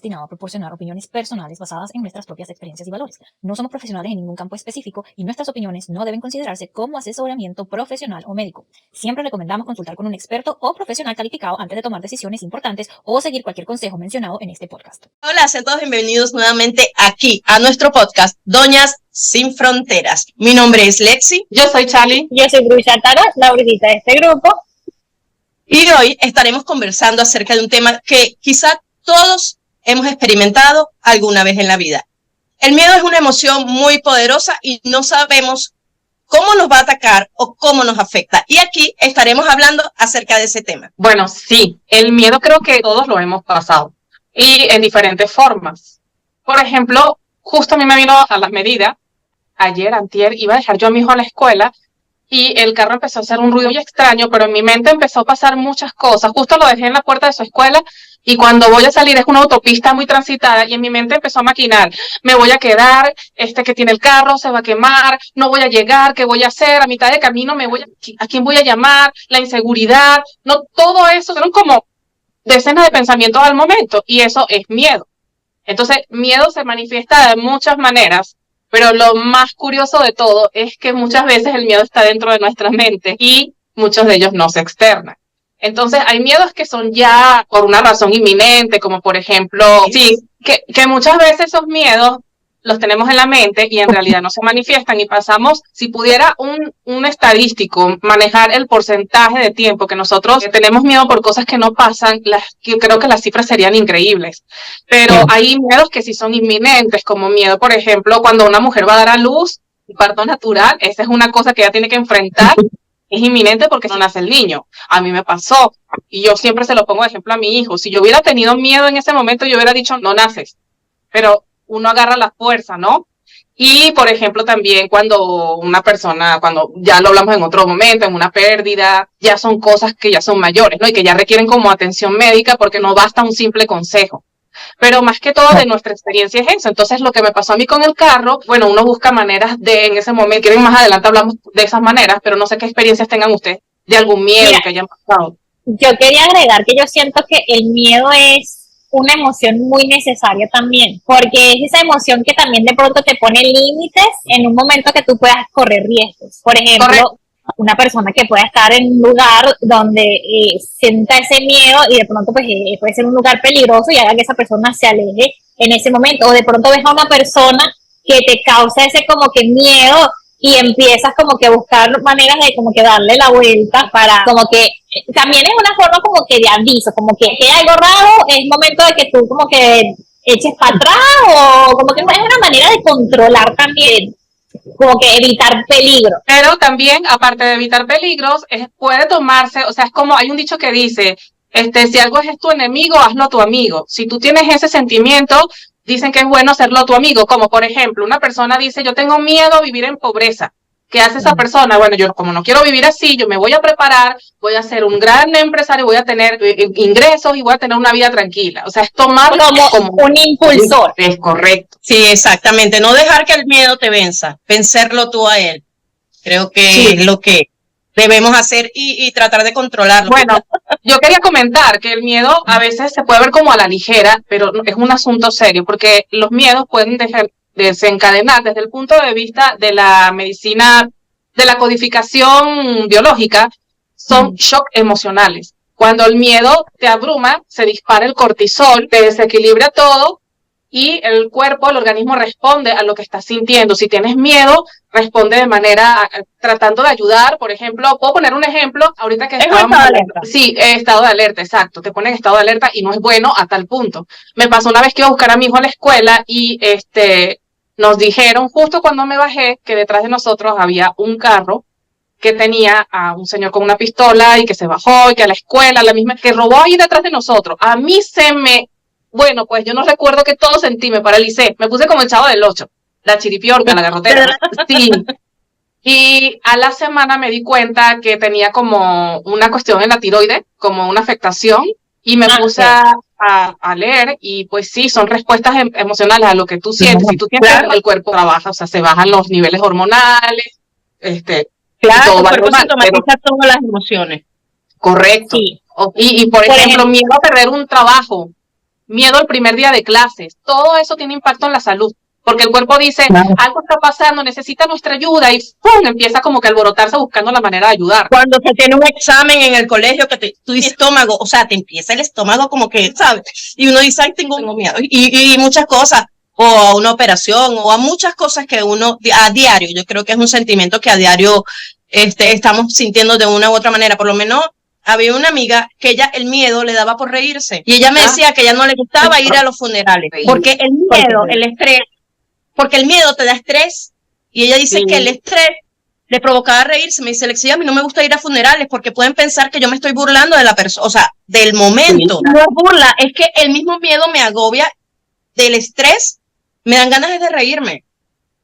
destinado a proporcionar opiniones personales basadas en nuestras propias experiencias y valores. No somos profesionales en ningún campo específico y nuestras opiniones no deben considerarse como asesoramiento profesional o médico. Siempre recomendamos consultar con un experto o profesional calificado antes de tomar decisiones importantes o seguir cualquier consejo mencionado en este podcast. Hola, sean todos bienvenidos nuevamente aquí a nuestro podcast Doñas Sin Fronteras. Mi nombre es Lexi. Yo soy Charlie. Yo soy Brucha Tara, la brujita de este grupo. Y hoy estaremos conversando acerca de un tema que quizá todos hemos experimentado alguna vez en la vida. El miedo es una emoción muy poderosa y no sabemos cómo nos va a atacar o cómo nos afecta. Y aquí estaremos hablando acerca de ese tema. Bueno, sí, el miedo creo que todos lo hemos pasado y en diferentes formas. Por ejemplo, justo a mí me vino a las medidas. Antier, iba a dejar yo a mi hijo a la escuela y el carro empezó a hacer un ruido muy extraño, pero en mi mente empezó a pasar muchas cosas. Justo lo dejé en la puerta de su escuela y cuando voy a salir es una autopista muy transitada y en mi mente empezó a maquinar. Me voy a quedar, que tiene el carro se va a quemar, no voy a llegar, ¿qué voy a hacer? A mitad de camino ¿a quién voy a llamar? La inseguridad, no, todo eso son como decenas de pensamientos al momento y eso es miedo. Entonces, miedo se manifiesta de muchas maneras. Pero lo más curioso de todo es que muchas veces el miedo está dentro de nuestra mente y muchos de ellos no se externan. Entonces hay miedos que son ya por una razón inminente, como por ejemplo, sí, que muchas veces esos miedos los tenemos en la mente y en realidad no se manifiestan y pasamos, si pudiera un estadístico manejar el porcentaje de tiempo que nosotros tenemos miedo por cosas que no pasan, yo creo que las cifras serían increíbles. Pero hay miedos que sí son inminentes, como miedo, por ejemplo, cuando una mujer va a dar a luz, un parto natural, esa es una cosa que ella tiene que enfrentar, es inminente porque no nace el niño. A mí me pasó y yo siempre se lo pongo de ejemplo a mi hijo. Si yo hubiera tenido miedo en ese momento, yo hubiera dicho, no naces. Pero uno agarra la fuerza, ¿no? Y, por ejemplo, también cuando una persona, cuando ya lo hablamos en otro momento, en una pérdida, ya son cosas que ya son mayores, ¿no? Y que ya requieren como atención médica porque no basta un simple consejo. Pero más que todo de nuestra experiencia es eso. Entonces, lo que me pasó a mí con el carro, bueno, uno busca maneras de, en ese momento, quieren más adelante hablamos de esas maneras, pero no sé qué experiencias tengan ustedes de algún miedo que hayan pasado. Yo quería agregar que yo siento que el miedo es una emoción muy necesaria también, porque es esa emoción que también de pronto te pone límites en un momento que tú puedas correr riesgos. Por ejemplo, correcto, una persona que pueda estar en un lugar donde sienta ese miedo y de pronto pues puede ser un lugar peligroso y haga que esa persona se aleje en ese momento, o de pronto ves a una persona que te causa ese como que miedo y empiezas como que a buscar maneras de como que darle la vuelta para como que también es una forma como que de aviso, como que hay algo raro, es momento de que tú como que eches para atrás o como que es una manera de controlar también, como que evitar peligro. Pero también, aparte de evitar peligros, puede tomarse, o sea, es como hay un dicho que dice, si algo es tu enemigo, hazlo tu amigo. Si tú tienes ese sentimiento, dicen que es bueno hacerlo tu amigo, como por ejemplo, una persona dice, yo tengo miedo a vivir en pobreza. ¿Qué hace esa persona? Bueno, yo como no quiero vivir así, yo me voy a preparar, voy a ser un gran empresario, voy a tener ingresos y voy a tener una vida tranquila. O sea, es tomarlo como un impulsor. Es correcto. Sí, exactamente. No dejar que el miedo te venza, vencerlo tú a él. Creo que sí, es lo que debemos hacer y tratar de controlarlo. Bueno, yo quería comentar que el miedo a veces se puede ver como a la ligera, pero es un asunto serio, porque los miedos pueden desencadenar desde el punto de vista de la medicina, de la codificación biológica, son shock emocionales. Cuando el miedo te abruma, se dispara el cortisol, te desequilibra todo y el cuerpo, el organismo responde a lo que estás sintiendo. Si tienes miedo, responde de manera tratando de ayudar. Por ejemplo, puedo poner un ejemplo ahorita que estábamos estado de alerta. Sí, estado de alerta, exacto. Te ponen estado de alerta y no es bueno a tal punto. Me pasó una vez que iba a buscar a mi hijo a la escuela y nos dijeron justo cuando me bajé que detrás de nosotros había un carro que tenía a un señor con una pistola y que se bajó y que a la escuela, la misma, que robó ahí detrás de nosotros. A mí bueno, pues yo no recuerdo que todo sentí, me paralicé, me puse como el Chavo del 8, la chiripiorca, la garrotera. Sí. Y a la semana me di cuenta que tenía como una cuestión en la tiroides, como una afectación, y me puse a leer, y pues sí, son respuestas emocionales a lo que tú sientes. Si tú sientes, claro, el cuerpo trabaja, o sea, se bajan los niveles hormonales, claro, todo el cuerpo normal, se automatiza todas las emociones. Correcto. Sí. Y por ejemplo, miedo a perder un trabajo. miedo el primer día de clases. Todo eso tiene impacto en la salud. Porque el cuerpo dice, algo está pasando, necesita nuestra ayuda y ¡pum! Empieza como que a alborotarse buscando la manera de ayudar. Cuando se tiene un examen en el colegio que tú dices estómago, o sea, te empieza el estómago como que, ¿sabes? Y uno dice, ay, tengo miedo. Y muchas cosas, o a una operación, o a muchas cosas que uno, a diario, yo creo que es un sentimiento que a diario estamos sintiendo de una u otra manera. Por lo menos había una amiga que ella el miedo le daba por reírse. Y ella me decía que a ella no le gustaba ir a los funerales. Porque el miedo, el estrés, porque el miedo te da estrés, y ella dice que el estrés le provocaba reírse. Me dice, Alexia, a mí no me gusta ir a funerales porque pueden pensar que yo me estoy burlando de la persona, o sea, del momento. No es burla, es que el mismo miedo me agobia, del estrés, me dan ganas de reírme.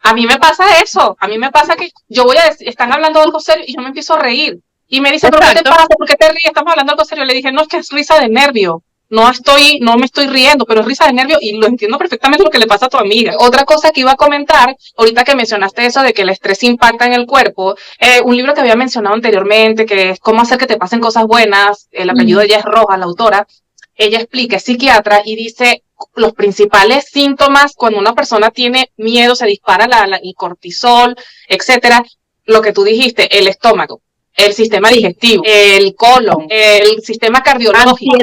A mí me pasa eso, a mí me pasa que yo voy a decir, están hablando de algo serio y yo me empiezo a reír. Y me dice, ¿pero qué te pasa? ¿Por qué te ríes? Estamos hablando de algo serio. Le dije, no, es que es risa de nervio. No me estoy riendo, pero es risa de nervio y lo entiendo perfectamente lo que le pasa a tu amiga. Otra cosa que iba a comentar, ahorita que mencionaste eso de que el estrés impacta en el cuerpo, un libro que había mencionado anteriormente, que es Cómo hacer que te pasen cosas buenas, el apellido de ella es Rojas, la autora, ella explica, es psiquiatra y dice los principales síntomas cuando una persona tiene miedo, se dispara el cortisol, etcétera, lo que tú dijiste, el estómago, el sistema digestivo, el colon, el sistema cardiológico.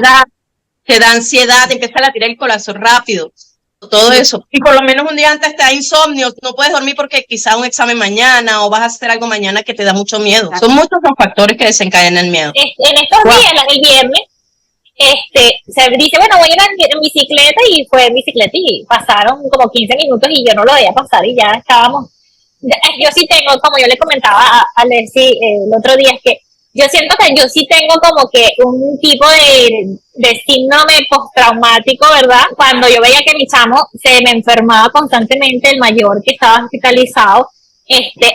Te da ansiedad, te empieza a latir el corazón rápido, todo eso. Y por lo menos un día antes te da insomnio, no puedes dormir porque quizá un examen mañana o vas a hacer algo mañana que te da mucho miedo. Exacto. Son muchos los factores que desencadenan el miedo. En estos días, el viernes, se dice, bueno, voy a ir en bicicleta, y fue en bicicleta y pasaron como 15 minutos y yo no lo veía pasar y ya estábamos. Yo sí tengo, como yo le comentaba a Leslie el otro día, es que yo siento que yo sí tengo como que un tipo de síndrome postraumático, ¿verdad? Cuando yo veía que mi chamo se me enfermaba constantemente, el mayor que estaba hospitalizado,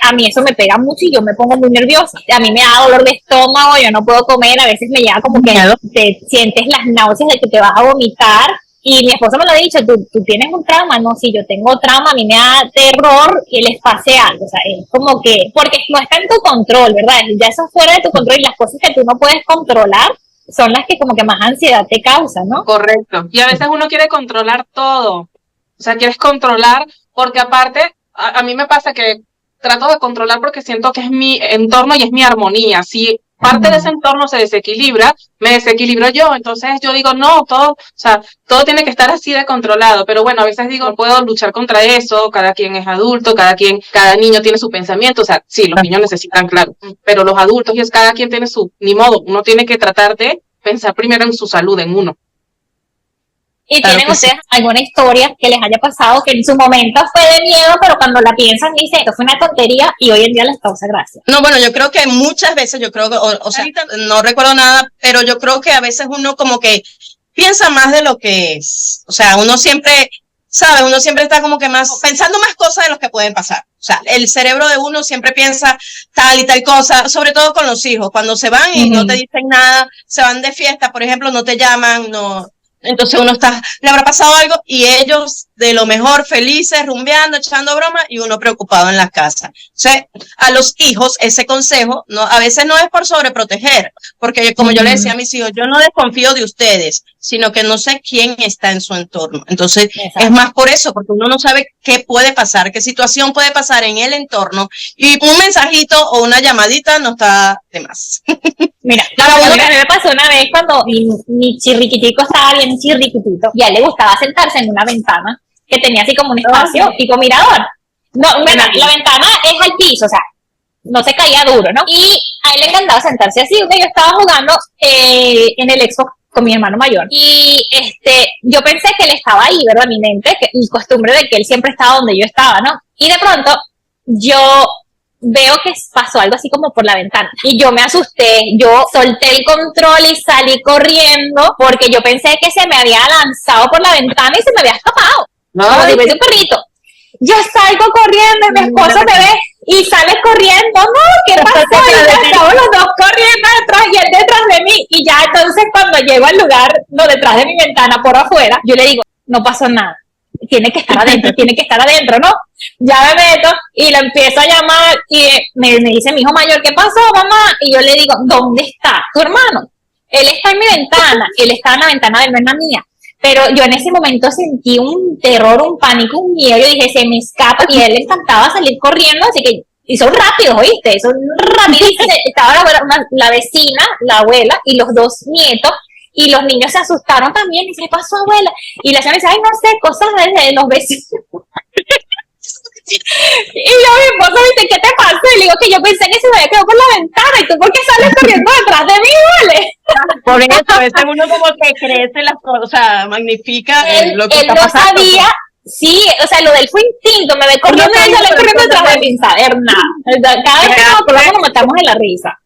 a mí eso me pega mucho y yo me pongo muy nerviosa. A mí me da dolor de estómago, yo no puedo comer, a veces me llega como que te sientes las náuseas de que te vas a vomitar. Y mi esposo me lo ha dicho, tú tienes un trauma. No, si yo tengo trauma, a mí me da terror que les pase algo. O sea, es como que, porque no está en tu control, ¿verdad? Ya eso es fuera de tu control, y las cosas que tú no puedes controlar son las que como que más ansiedad te causan, ¿no? Correcto. Y a veces uno quiere controlar todo. O sea, quieres controlar, porque aparte, a mí me pasa que trato de controlar porque siento que es mi entorno y es mi armonía. Si parte de ese entorno se desequilibra, me desequilibro yo. Entonces yo digo, no, todo tiene que estar así de controlado. Pero bueno, a veces digo, no puedo luchar contra eso, cada quien es adulto, cada niño tiene su pensamiento. O sea, sí, los niños necesitan, claro, pero los adultos, cada quien tiene ni modo, uno tiene que tratar de pensar primero en su salud, en uno. ¿Y tienen ustedes alguna historia que les haya pasado que en su momento fue de miedo, pero cuando la piensan dicen, esto fue una tontería y hoy en día les causa gracia? No, bueno, yo creo que muchas veces, o sea, no recuerdo nada, pero yo creo que a veces uno como que piensa más de lo que es. O sea, uno siempre, ¿sabes? Uno siempre está como que pensando más cosas de lo que pueden pasar. O sea, el cerebro de uno siempre piensa tal y tal cosa, sobre todo con los hijos. Cuando se van y no te dicen nada, se van de fiesta, por ejemplo, no te llaman, no. Entonces uno le habrá pasado algo y ellos de lo mejor felices, rumbeando, echando broma, y uno preocupado en la casa. O sea, a los hijos ese consejo a veces no es por sobreproteger, porque como yo le decía a mis hijos, yo no desconfío de ustedes, sino que no sé quién está en su entorno. Entonces, es más por eso, porque uno no sabe qué puede pasar, qué situación puede pasar en el entorno, y un mensajito o una llamadita no está de más. Mira, a mí me pasó una vez cuando mi chirriquitico estaba bien chirriquitito y a él le gustaba sentarse en una ventana que tenía así como un espacio tipo mirador. No, bueno, la ventana es al piso, o sea, no se caía duro, ¿no? Y a él le encantaba sentarse así. Yo estaba jugando en el Xbox con mi hermano mayor y yo pensé que él estaba ahí, ¿verdad? En mi mente, y costumbre de que él siempre estaba donde yo estaba, ¿no? Y de pronto yo veo que pasó algo así como por la ventana y yo me asusté, yo solté el control y salí corriendo porque yo pensé que se me había lanzado por la ventana y se me había escapado, como si fuese un perrito. Yo salgo corriendo y mi esposo me ve y sale corriendo, no, ¿qué pasó? Y estamos los dos corriendo detrás y él detrás de mí, y ya entonces cuando llego al lugar, no, detrás de mi ventana por afuera, yo le digo, no pasó nada, tiene que estar adentro, ¿no? Ya me meto y lo empiezo a llamar y me dice mi hijo mayor, ¿qué pasó, mamá? Y yo le digo, ¿dónde está tu hermano? Él está en mi ventana, él está en la ventana de él, no en la mía. Pero yo en ese momento sentí un terror, un pánico, un miedo. Yo dije, se me escapa. Y a él le encantaba salir corriendo, así que. Y son rápidos, ¿oíste? Son rapidísimos. Estaba la vecina, la abuela, y los dos nietos. Y los niños se asustaron también. Y se pasó, abuela. Y la señora dice, ay, no sé, cosas de los vecinos. Y yo, mi esposo me dice, ¿qué te pasó? Y le digo que yo pensé que se me había quedado por la ventana. ¿Y tú por qué sales corriendo detrás de mí, vale? Por eso, a veces uno como que crece las cosas, o sea, magnifica lo que él está no pasando. sabía. Sí, o sea, lo de él fue instinto. Me ve corriendo y sale corriendo detrás de mí sin saber nada. Cada vez que nos acordamos nos matamos en la risa.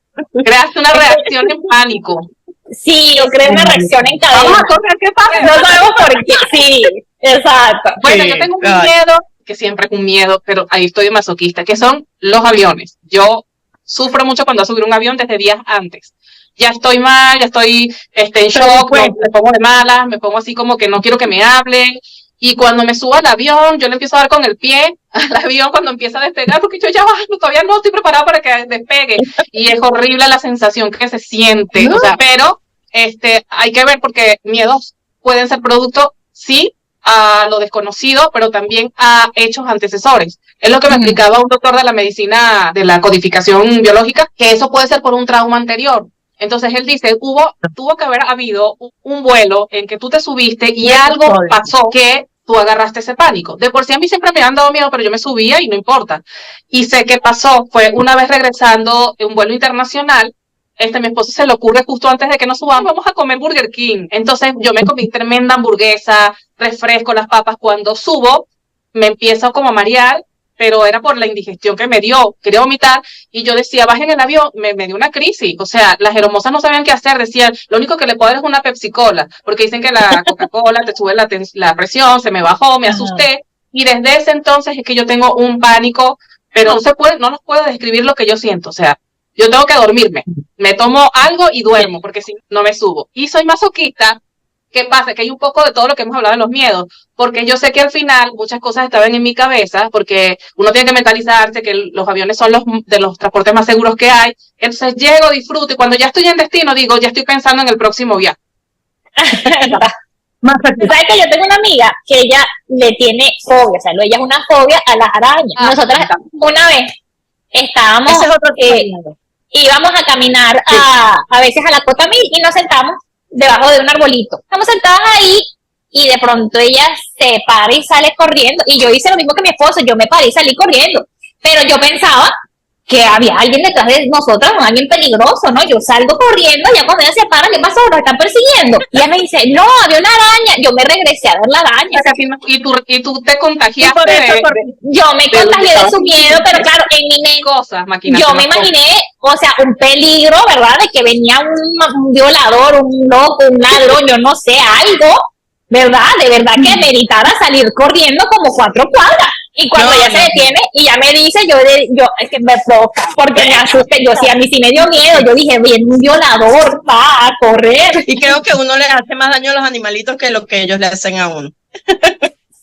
Creaste una reacción en pánico. Sí, yo creo una reacción en cadena. Vamos a correr, ¿qué pasa? No sabemos por qué. Sí, exacto. Bueno, Sí, yo tengo un miedo, que siempre es un miedo, pero ahí estoy de masoquista, que son los aviones. Yo sufro mucho cuando subir un avión desde días antes. Ya estoy mal, ya estoy en shock, me pongo de malas, me pongo así como que no quiero que me hablen. Y cuando me subo al avión, yo le empiezo a dar con el pie al avión cuando empieza a despegar, porque yo ya todavía no estoy preparada para que despegue. Y es horrible la sensación que se siente. O sea, pero hay que ver porque miedos pueden ser producto, sí, a lo desconocido, pero también a hechos antecesores. Es lo que me explicaba un doctor de la medicina, de la codificación biológica, que eso puede ser por un trauma anterior. Entonces él dice, tuvo que haber habido un vuelo en que tú te subiste y algo pasó que tú agarraste ese pánico. De por sí a mí siempre me han dado miedo, pero yo me subía y no importa. Y sé qué pasó, fue una vez regresando de un vuelo internacional, mi esposo se le ocurre justo antes de que nos subamos, vamos a comer Burger King. Entonces yo me comí tremenda hamburguesa, refresco, las papas. Cuando subo, me empiezo como a marear, pero era por la indigestión que me dio, quería vomitar, y yo decía, bajen el avión, me dio una crisis, o sea, las hermosas no sabían qué hacer, decían, lo único que le puedo dar es una Pepsi-Cola, porque dicen que la Coca-Cola te sube la presión, se me bajó, me asusté, y desde ese entonces es que yo tengo un pánico, pero no nos puedo describir lo que yo siento, o sea, yo tengo que dormirme, me tomo algo y duermo, porque si no me subo, y soy masoquista. ¿Qué pasa? Que hay un poco de todo lo que hemos hablado de los miedos, porque yo sé que al final muchas cosas estaban en mi cabeza, porque uno tiene que mentalizarse que los aviones son de los transportes más seguros que hay, entonces llego, disfruto, y cuando ya estoy en destino digo, ya estoy pensando en el próximo viaje. ¿Sabes que yo tengo una amiga que ella le tiene fobia? O sea, ella es una fobia a las arañas. Nosotras una vez estábamos, íbamos a caminar a veces a la Cotamil y nos sentamos debajo de un arbolito. Estamos sentadas ahí y de pronto ella se para y sale corriendo. Y yo hice lo mismo que mi esposo, yo me paré y salí corriendo. Pero yo pensaba que había alguien detrás de nosotros, alguien peligroso, ¿no? Yo salgo corriendo, ya cuando ella se para, ¿qué pasó? Nos están persiguiendo. Y ella me dice, no, había una araña. Yo me regresé a ver la araña. Y tú te contagiaste yo me contagié de su miedo, pero claro, en mi mente yo me imaginé, o sea, un peligro, ¿verdad? De que venía un violador, un loco, un ladrón, yo no sé, algo, ¿verdad? De verdad que meritara salir corriendo como 4 cuadras. Y cuando ella se detiene y ya me dice, yo es que me provoca, porque me asusté, yo sí, a mí sí me dio miedo, yo dije, viene un violador, va a correr. Y creo que uno le hace más daño a los animalitos que lo que ellos le hacen a uno.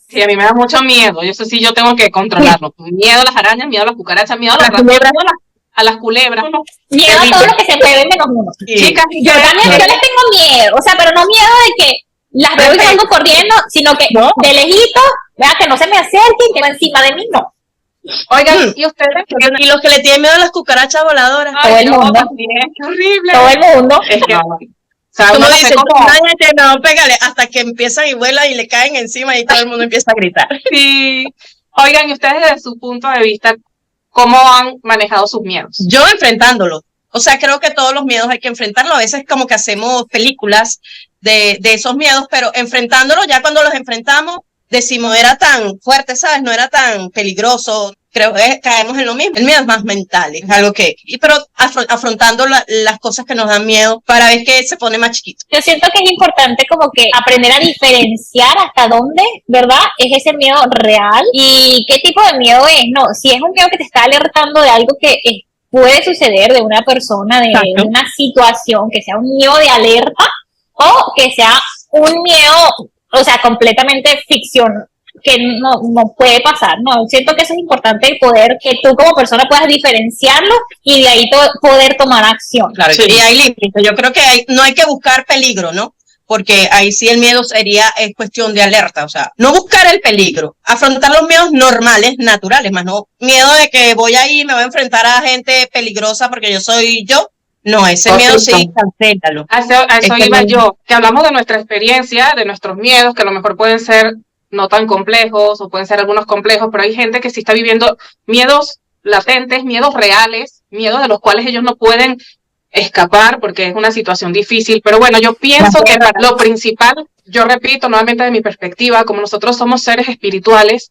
Sí, a mí me da mucho miedo, eso sí yo tengo que controlarlo. Miedo a las arañas, miedo a las cucarachas, miedo a las culebras, a las culebras. Miedo a todo lo que se mueve menos uno. Chicas, yo también, yo les tengo miedo, o sea, pero no miedo de que las veo y salgo corriendo, sino que de lejito, vea que no se me acerquen, que va encima de mí, no. Oigan, ¿y ustedes? Y los que le tienen miedo a las cucarachas voladoras. Todo el mundo. Qué horrible. Todo el mundo. Es que, o sea, Como uno no dicen, sé cómo. no, pégale, hasta que empiezan y vuelan y le caen encima y todo el mundo empieza a gritar. Sí. Oigan, ¿y ustedes desde su punto de vista, cómo han manejado sus miedos? Yo enfrentándolo. O sea, creo que todos los miedos hay que enfrentarlos. A veces como que hacemos películas de esos miedos, pero enfrentándolos, ya cuando los enfrentamos, decimos, era tan fuerte, ¿sabes? No era tan peligroso. Creo que caemos en lo mismo. El miedo es más mental, es algo pero afrontando las cosas que nos dan miedo para ver que se pone más chiquito. Yo siento que es importante como que aprender a diferenciar hasta dónde, ¿verdad? Es ese miedo real y qué tipo de miedo es, ¿no? Si es un miedo que te está alertando de algo que puede suceder, de una persona, de una situación, que sea un miedo de alerta o que sea un miedo, o sea, completamente ficción, que no puede pasar, ¿no? Siento que eso es importante, poder que tú como persona puedas diferenciarlo y de ahí poder tomar acción. Claro, sí. Y hay límites. Yo creo que no hay que buscar peligro, ¿no? porque ahí sí el miedo es cuestión de alerta, o sea, no buscar el peligro, afrontar los miedos normales, naturales, más no miedo de que voy a ir, me voy a enfrentar a gente peligrosa porque yo soy yo. No, ese miedo sí, cancélalo. A eso iba yo, que hablamos de nuestra experiencia, de nuestros miedos, que a lo mejor pueden ser no tan complejos o pueden ser algunos complejos, pero hay gente que sí está viviendo miedos latentes, miedos reales, miedos de los cuales ellos no pueden escapar porque es una situación difícil. Pero bueno, yo pienso que lo principal, yo repito nuevamente de mi perspectiva, como nosotros somos seres espirituales,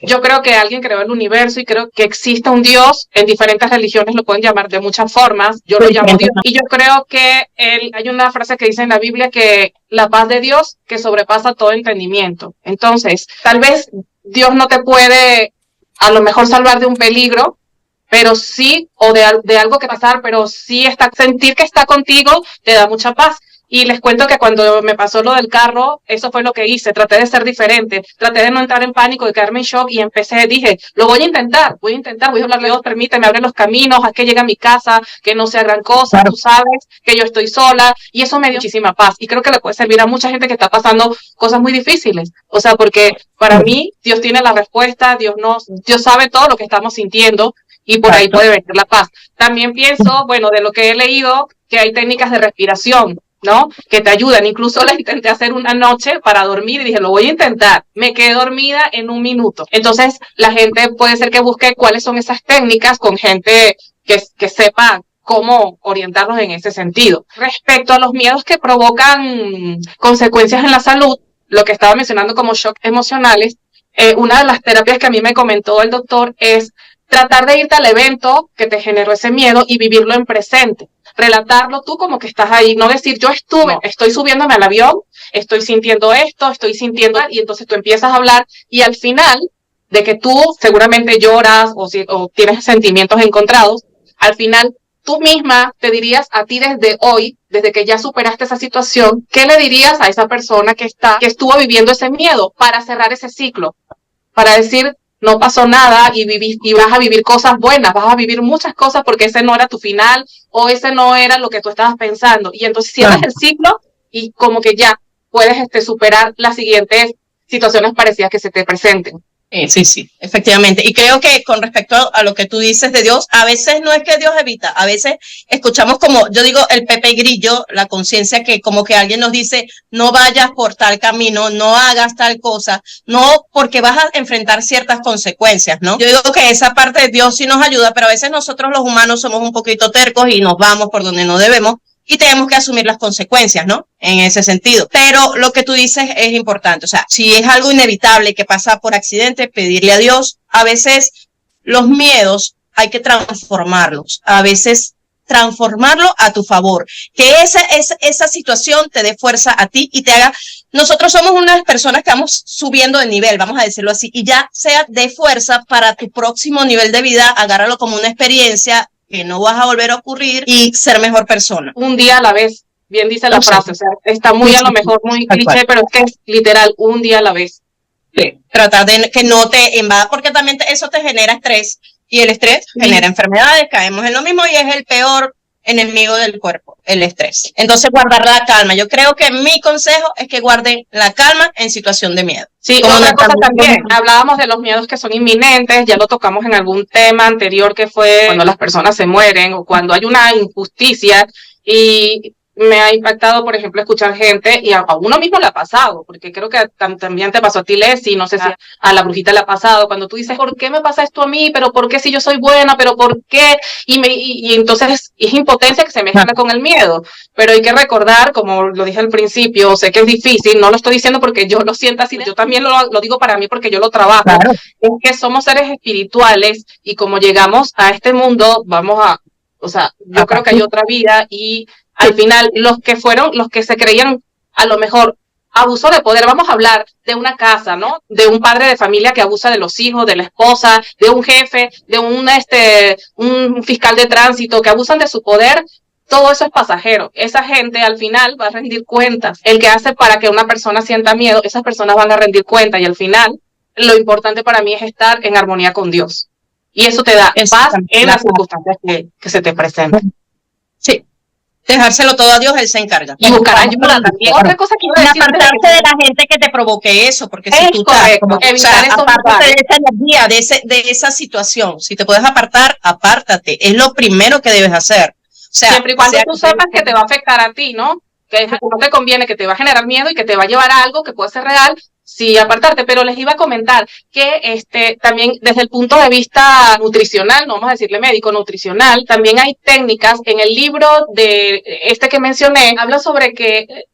yo creo que alguien creó el universo y creo que existe un Dios. En diferentes religiones lo pueden llamar de muchas formas. Yo lo llamo Dios. Y yo creo que hay una frase que dice en la Biblia que la paz de Dios que sobrepasa todo entendimiento. Entonces, tal vez Dios no te puede a lo mejor salvar de un peligro, pero sí, o de algo que pasar, pero sí sentir que está contigo te da mucha paz. Y les cuento que cuando me pasó lo del carro, eso fue lo que hice, traté de ser diferente, traté de no entrar en pánico, de quedarme en shock y dije, lo voy a intentar, voy a hablarle a Dios, permíteme, abre los caminos, haz que llegue a mi casa, que no sea gran cosa, claro. Tú sabes que yo estoy sola y eso me dio muchísima paz y creo que le puede servir a mucha gente que está pasando cosas muy difíciles, o sea, porque para mí Dios tiene la respuesta, Dios sabe todo lo que estamos sintiendo y por ahí puede venir la paz. También pienso, bueno, de lo que he leído, que hay técnicas de respiración, ¿no? Que te ayudan. Incluso la intenté hacer una noche para dormir y dije, lo voy a intentar. Me quedé dormida en 1 minuto. Entonces, la gente puede ser que busque cuáles son esas técnicas con gente que sepa cómo orientarnos en ese sentido. Respecto a los miedos que provocan consecuencias en la salud, lo que estaba mencionando como shock emocionales, una de las terapias que a mí me comentó el doctor es tratar de irte al evento que te generó ese miedo y vivirlo en presente. Relatarlo tú como que estás ahí, no decir yo estoy subiéndome al avión, estoy sintiendo esto, y entonces tú empiezas a hablar y al final de que tú seguramente lloras o tienes sentimientos encontrados, al final tú misma te dirías a ti desde hoy, desde que ya superaste esa situación, ¿qué le dirías a esa persona que estuvo viviendo ese miedo para cerrar ese ciclo? Para decir, no pasó nada y vas a vivir cosas buenas, vas a vivir muchas cosas porque ese no era tu final o ese no era lo que tú estabas pensando. Y entonces cierras el ciclo y como que ya puedes superar las siguientes situaciones parecidas que se te presenten. Sí, efectivamente. Y creo que con respecto a lo que tú dices de Dios, a veces no es que Dios evita, a veces escuchamos como, yo digo, el Pepe Grillo, la conciencia que como que alguien nos dice, no vayas por tal camino, no hagas tal cosa, no, porque vas a enfrentar ciertas consecuencias, ¿no? Yo digo que esa parte de Dios sí nos ayuda, pero a veces nosotros los humanos somos un poquito tercos y nos vamos por donde no debemos. Y tenemos que asumir las consecuencias, ¿no? En ese sentido. Pero lo que tú dices es importante. O sea, si es algo inevitable que pasa por accidente, pedirle a Dios. A veces los miedos hay que transformarlos. A veces transformarlo a tu favor. Que esa situación te dé fuerza a ti y te haga... Nosotros somos unas personas que vamos subiendo de nivel, vamos a decirlo así, y ya sea de fuerza para tu próximo nivel de vida, agárralo como una experiencia que no vas a volver a ocurrir y ser mejor persona. Un día a la vez, bien dice la frase, o sea, está muy a lo mejor muy cliché, pero es que es literal, un día a la vez. Sí. Tratar de que no te invada, porque también eso te genera estrés y el estrés genera enfermedades, caemos en lo mismo y es el peor enemigo del cuerpo, el estrés. Entonces guardar la calma, yo creo que mi consejo es que guarden la calma en situación de miedo. Sí, otra cosa también, hablábamos de los miedos que son inminentes, ya lo tocamos en algún tema anterior que fue cuando las personas se mueren o cuando hay una injusticia y me ha impactado, por ejemplo, escuchar gente, y a uno mismo le ha pasado, porque creo que también te pasó a ti, Leslie, no sé si a la brujita le ha pasado, cuando tú dices, ¿por qué me pasa esto a mí? ¿Pero por qué si yo soy buena? ¿Pero por qué? Y entonces es impotencia que se mezcla con el miedo, pero hay que recordar, como lo dije al principio, sé que es difícil, no lo estoy diciendo porque yo lo siento así, yo también lo digo para mí porque yo lo trabajo, claro. Es que somos seres espirituales y como llegamos a este mundo, yo creo que hay otra vida y al final, los que se creían a lo mejor abuso de poder, vamos a hablar de una casa, ¿no? De un padre de familia que abusa de los hijos, de la esposa, de un jefe, de un fiscal de tránsito que abusan de su poder. Todo eso es pasajero. Esa gente al final va a rendir cuentas. El que hace para que una persona sienta miedo, esas personas van a rendir cuentas y al final lo importante para mí es estar en armonía con Dios. Y eso te da paz en las circunstancias que se te presentan. Sí. dejárselo todo a Dios, Él se encarga. Y buscar ayuda también. Otra cosa que iba a decir apartarse de la gente que te provoque eso, porque si tú estás, apártate de esa energía, de esa situación. Si te puedes apartar, apártate. Es lo primero que debes hacer. O sea, siempre y cuando tú sepas que te va a afectar a ti, ¿no? Que no te conviene, que te va a generar miedo y que te va a llevar a algo que puede ser real, sí, apartarte. Pero les iba a comentar que también desde el punto de vista nutricional, no vamos a decirle médico, nutricional, también hay técnicas. En el libro de que mencioné, habla sobre que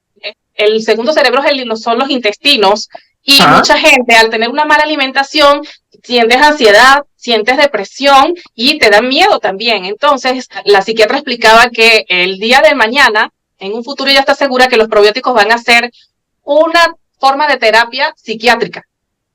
el segundo cerebro son los intestinos, y mucha gente al tener una mala alimentación sientes ansiedad, sientes depresión y te da miedo también. Entonces, la psiquiatra explicaba que el día de mañana, en un futuro, ya está segura que los probióticos van a ser una forma de terapia psiquiátrica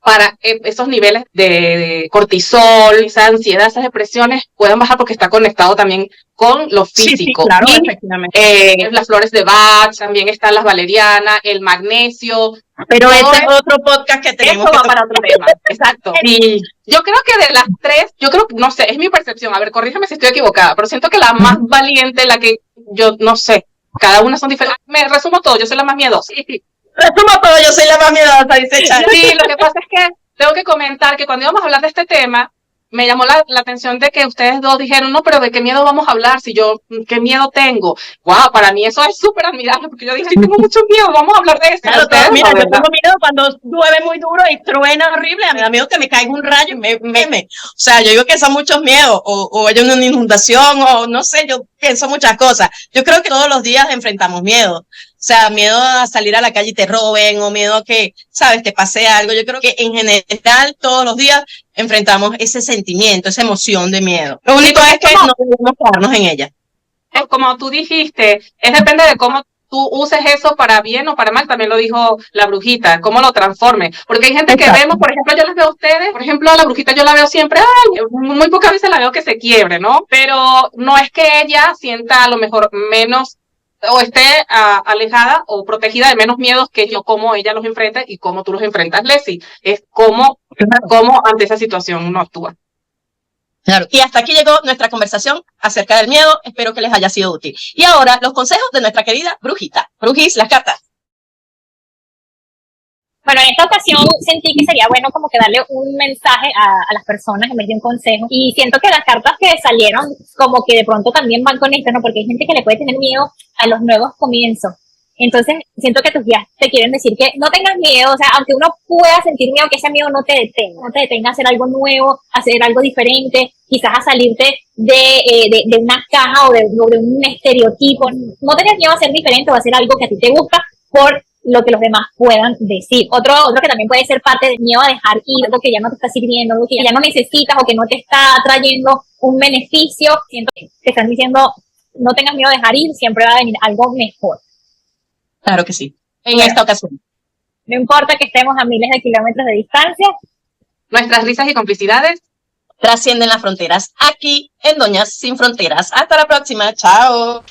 para esos niveles de cortisol, esa ansiedad, esas depresiones puedan bajar, porque está conectado también con lo físico. Sí, claro, efectivamente. Las flores de Bach, también están las valerianas, el magnesio. Pero ese es otro podcast que tenemos. Eso va para otro tema. Exacto. Y yo creo que de las tres, no sé, es mi percepción, a ver, corrígeme si estoy equivocada, pero siento que la más valiente, la que yo no sé, cada una son diferentes. Me resumo todo, yo soy la más miedosa. Resumo todo, yo soy la más miedosa, dice Char. Sí, lo que pasa es que tengo que comentar que cuando íbamos a hablar de este tema, me llamó la atención de que ustedes dos dijeron, no, pero ¿de qué miedo vamos a hablar? Si yo, ¿qué miedo tengo? Wow, para mí eso es súper admirable, porque yo dije, tengo mucho miedo, vamos a hablar de eso. Claro, mira, yo tengo miedo cuando llueve muy duro y truena horrible, a mí me da miedo que me caiga un rayo y o sea, yo digo que son muchos miedos, o hay una inundación, o no sé, yo pienso muchas cosas. Yo creo que todos los días enfrentamos miedo. O sea, miedo a salir a la calle y te roben, o miedo a que, sabes, te pase algo. Yo creo que en general todos los días enfrentamos ese sentimiento, esa emoción de miedo. Lo único es que no debemos quedarnos en ella. Como tú dijiste, depende de cómo tú uses eso para bien o para mal. También lo dijo la brujita, cómo lo transforme. Porque hay gente que vemos, por ejemplo, yo las veo a ustedes, por ejemplo, a la brujita yo la veo siempre, muy pocas veces la veo que se quiebre, ¿no? Pero no es que ella sienta a lo mejor menos o esté alejada o protegida de menos miedos que yo, cómo ella los enfrenta y cómo tú los enfrentas, Leslie. Es cómo ante esa situación uno actúa. Claro. Y hasta aquí llegó nuestra conversación acerca del miedo. Espero que les haya sido útil. Y ahora, los consejos de nuestra querida brujita. Brujis, las cartas. Bueno, en esta ocasión sentí que sería bueno como que darle un mensaje a las personas en vez de un consejo. Y siento que las cartas que salieron como que de pronto también van con esto, ¿no? Porque hay gente que le puede tener miedo a los nuevos comienzos. Entonces, siento que tus guías te quieren decir que no tengas miedo, o sea, aunque uno pueda sentir miedo, que ese miedo no te detenga a hacer algo nuevo, a hacer algo diferente, quizás a salirte de una caja o de un estereotipo. No tengas miedo a ser diferente o a hacer algo que a ti te gusta por lo que los demás puedan decir. Otro que también puede ser parte del miedo a dejar ir, algo que ya no te está sirviendo, algo que ya no necesitas o que no te está trayendo un beneficio. Siento que te están diciendo, no tengas miedo a dejar ir, siempre va a venir algo mejor. Claro que sí, en esta ocasión. No importa que estemos a miles de kilómetros de distancia. Nuestras risas y complicidades trascienden las fronteras. Aquí en Doñas Sin Fronteras. Hasta la próxima. Chao.